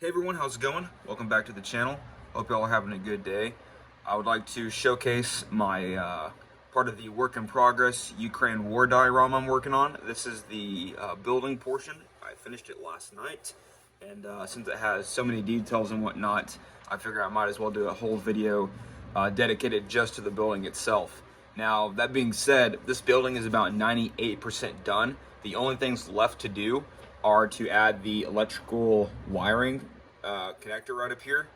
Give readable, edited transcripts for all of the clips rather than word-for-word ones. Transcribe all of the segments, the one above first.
Hey everyone, how's it going? Welcome back to the channel. Hope y'all are having a good day. I would like to showcase my part of the work in progress Ukraine war diorama I'm working on. This is the building portion. I finished it last night, and since it has so many details and whatnot, I figured I might as well do a whole video dedicated just to the building itself. Now, that being said, this building is about 98% done. The only things left to do are to add the electrical wiring connector right up here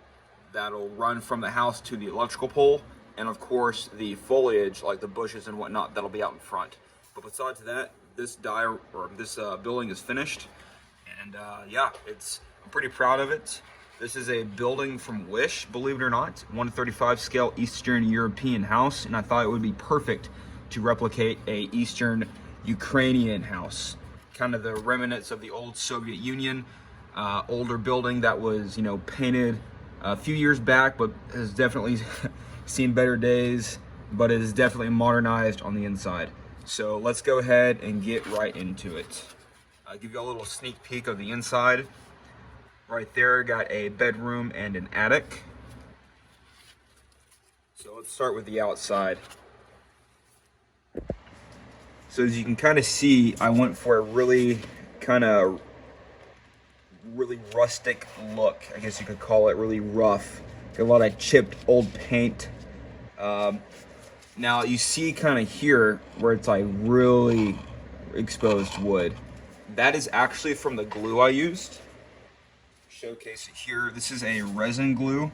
that'll run from the house to the electrical pole, and of course the foliage like the bushes and whatnot that'll be out in front. But besides that, this building is finished, and yeah, I'm pretty proud of it. This is a building from Wish, believe it or not, 1/35 scale Eastern European house, and I thought it would be perfect to replicate a Eastern Ukrainian house. Kind of the remnants of the old Soviet Union, older building that was, painted a few years back, but has definitely seen better days, but it is definitely modernized on the inside. So let's go ahead and get right into it. I'll give you a little sneak peek of the inside. Right there, got a bedroom and an attic. So let's start with the outside. So as you can kind of see, I went for a really rustic look. I guess you could call it really rough. Got a lot of chipped old paint. Now you see kind of here where it's like really exposed wood. That is actually from the glue I used. Showcase it here. This is a resin glue,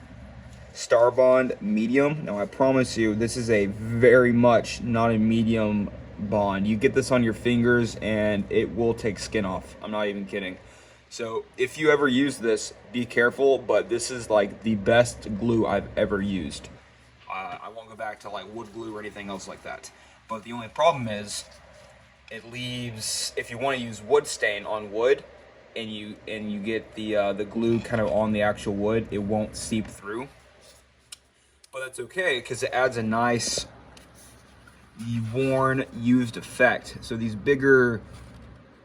Star Bond medium. Now I promise you, this is a very much not a medium bond. You get this on your fingers and it will take skin off. I'm not even kidding. So if you ever use this, be careful, but this is like the best glue I've ever used. I won't go back to like wood glue or anything else like that. But the only problem is it leaves, if you want to use wood stain on wood and you get the glue kind of on the actual wood, it won't seep through. But that's okay because it adds a nice worn, used effect. So these bigger,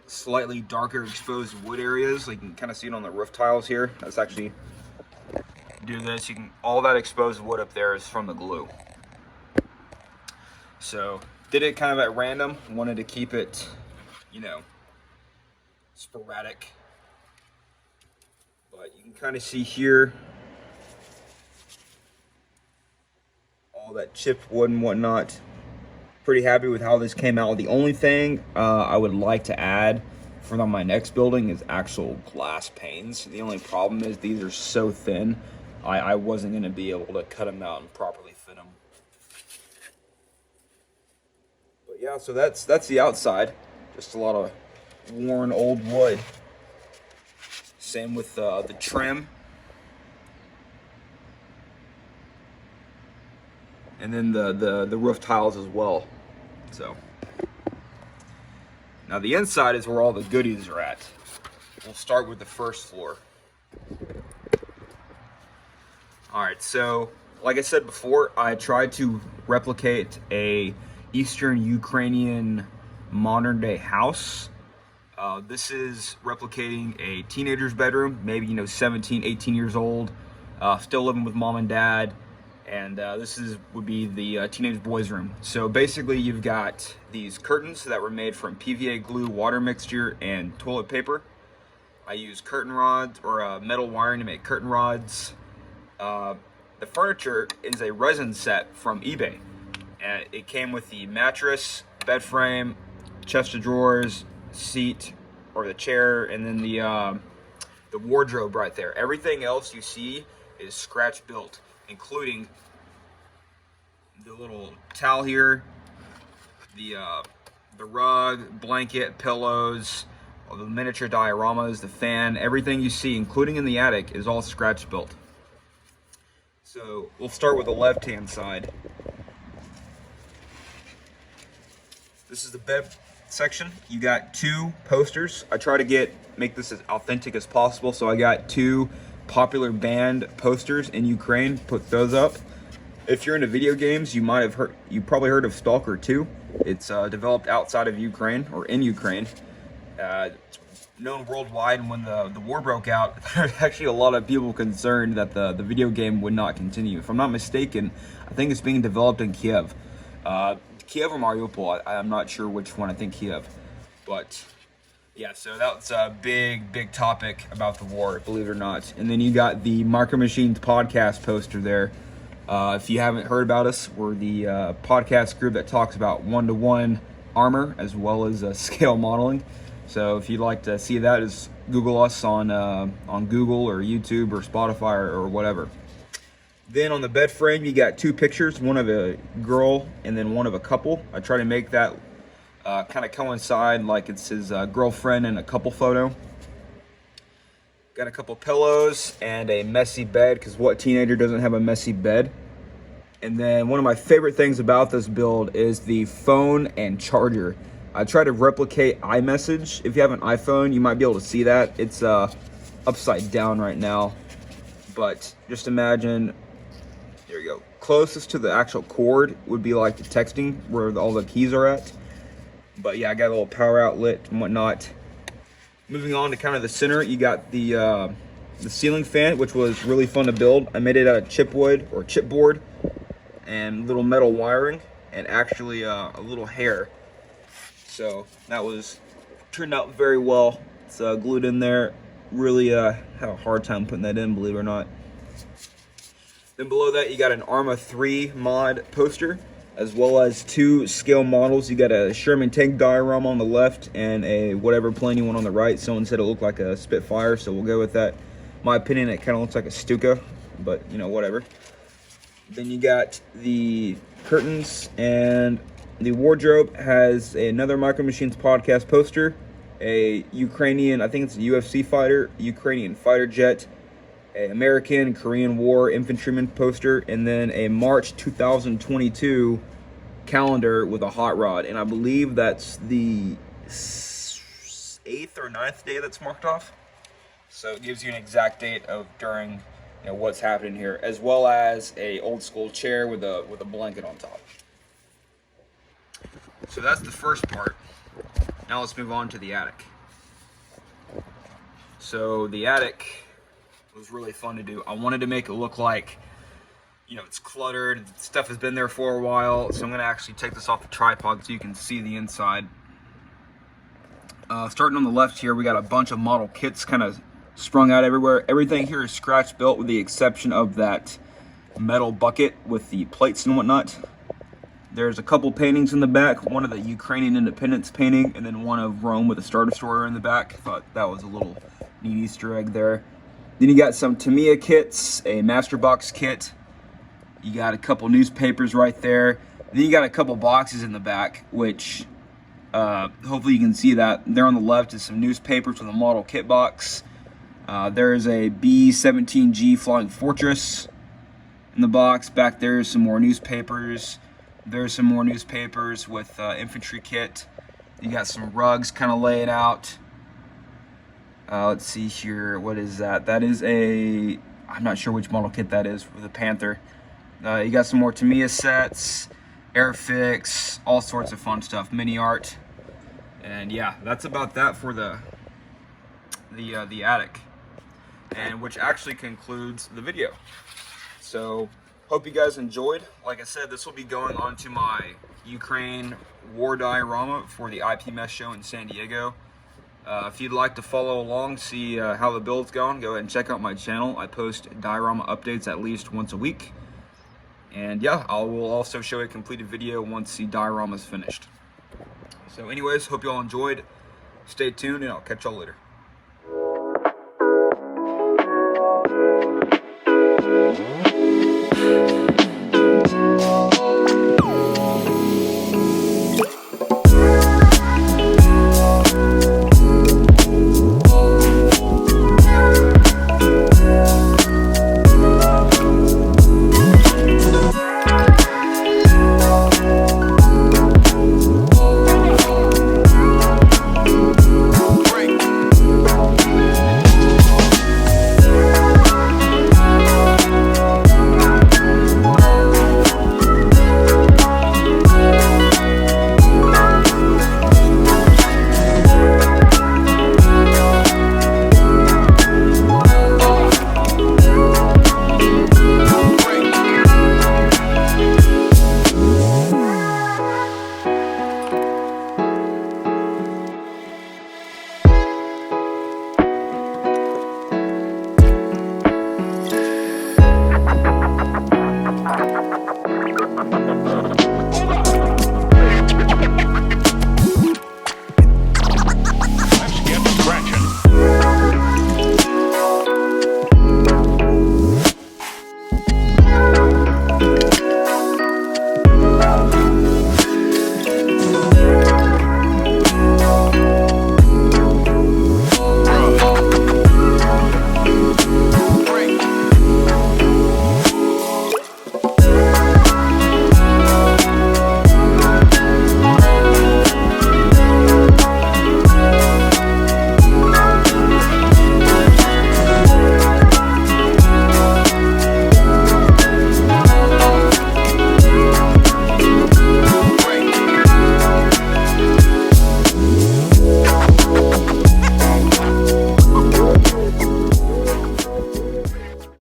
slightly darker exposed wood areas, like you can kind of see it on the roof tiles here. Let's actually do this. All that exposed wood up there is from the glue. So did it kind of at random. Wanted to keep it, sporadic. But you can kind of see here all that chipped wood and whatnot. Pretty happy with how this came out. The only thing I would like to add for my next building is actual glass panes. The only problem is these are so thin, I wasn't going to be able to cut them out and properly fit them. But yeah, so that's the outside. Just a lot of worn old wood. Same with the trim. And then the roof tiles as well. So now the inside is where all the goodies are at. We'll start with the first floor. All right, so like I said before, I tried to replicate a Eastern Ukrainian modern day house. This is replicating a teenager's bedroom, maybe 17, 18 years old, still living with mom and dad. And this would be the teenage boys' room. So basically you've got these curtains that were made from PVA glue, water mixture, and toilet paper. I use curtain rods or metal wiring to make curtain rods. The furniture is a resin set from eBay. And it came with the mattress, bed frame, chest of drawers, seat, or the chair, and then the wardrobe right there. Everything else you see is scratch built, including the little towel here, the rug, blanket, pillows, all the miniature dioramas, the fan, everything you see, including in the attic, is all scratch built. So we'll start with the left-hand side. This is the bed section. You got two posters. I try to make this as authentic as possible, so I got two popular band posters in Ukraine, put those up. If you're into video games, you probably heard of Stalker 2. It's developed outside of Ukraine or in Ukraine. It's known worldwide, and when the war broke out, there's actually a lot of people concerned that the video game would not continue. If I'm not mistaken, I think it's being developed in Kiev. Kiev or Mariupol, I'm not sure which one. I think Kiev. But yeah, so that's a big topic about the war, believe it or not. And then you got the Micro Machines podcast poster there. If you haven't heard about us, we're the podcast group that talks about one-to-one armor as well as scale modeling. So if you'd like to see that, just Google us on Google or YouTube or Spotify or whatever. Then on the bed frame, you got two pictures, one of a girl and then one of a couple. I try to make that kind of coincide like it's his girlfriend in a couple photo. Got a couple pillows and a messy bed, because what teenager doesn't have a messy bed? And then one of my favorite things about this build is the phone and charger. I try to replicate iMessage. If you have an iPhone, you might be able to see that. It's upside down right now. But just imagine, there you go. Closest to the actual cord would be like the texting, where all the keys are at. But yeah, I got a little power outlet and whatnot. Moving on to kind of the center, you got the ceiling fan, which was really fun to build. I made it out of chipwood or chipboard and little metal wiring, and actually a little hair. So that turned out very well. It's glued in there. Really had a hard time putting that in, believe it or not. Then below that, you got an Arma 3 mod poster, as well as two scale models. You got a Sherman tank diorama on the left and a whatever plane you want on the right. Someone said it looked like a Spitfire, so we'll go with that. My opinion, it kind of looks like a Stuka, but you know, whatever. Then you got the curtains, and the wardrobe has another Micro Machines podcast poster, a Ukrainian, I think it's a UFC fighter, Ukrainian fighter jet, an American Korean War infantryman poster, and then a March 2022 calendar with a hot rod. And I believe that's the 8th or 9th day that's marked off. So it gives you an exact date of during, you know, what's happening here, as well as a old school chair with a blanket on top. So that's the first part. Now let's move on to the attic. So the attic was really fun to do. I wanted to make it look like, you know, it's cluttered, stuff has been there for a while. So I'm gonna actually take this off the tripod so you can see the inside. Starting on the left here, we got a bunch of model kits kind of sprung out everywhere. Everything here is scratch built with the exception of that metal bucket with the plates and whatnot. There's a couple paintings in the back, one of the Ukrainian independence painting, and then one of Rome with a Star Destroyer in the back. I thought that was a little neat Easter egg there. Then you got some Tamiya kits, a Master Box kit. You got a couple newspapers right there. Then you got a couple boxes in the back, which hopefully you can see that. There on the left is some newspapers with a model kit box. There is a B-17G Flying Fortress in the box. Back there is some more newspapers. There's some more newspapers with infantry kit. You got some rugs kind of laid out. Let's see here. What is that? That is a, I'm not sure which model kit that is, with a Panther. You got some more Tamiya sets, Airfix, all sorts of fun stuff, mini art. And yeah, that's about that for the attic. And which actually concludes the video. So hope you guys enjoyed. Like I said, this will be going on to my Ukraine war diorama for the IP Mess show in San Diego. If you'd like to follow along, see how the build's going, go ahead and check out my channel. I post diorama updates at least once a week. And yeah, I will also show a completed video once the diorama is finished. So anyways, hope you all enjoyed. Stay tuned and I'll catch y'all later.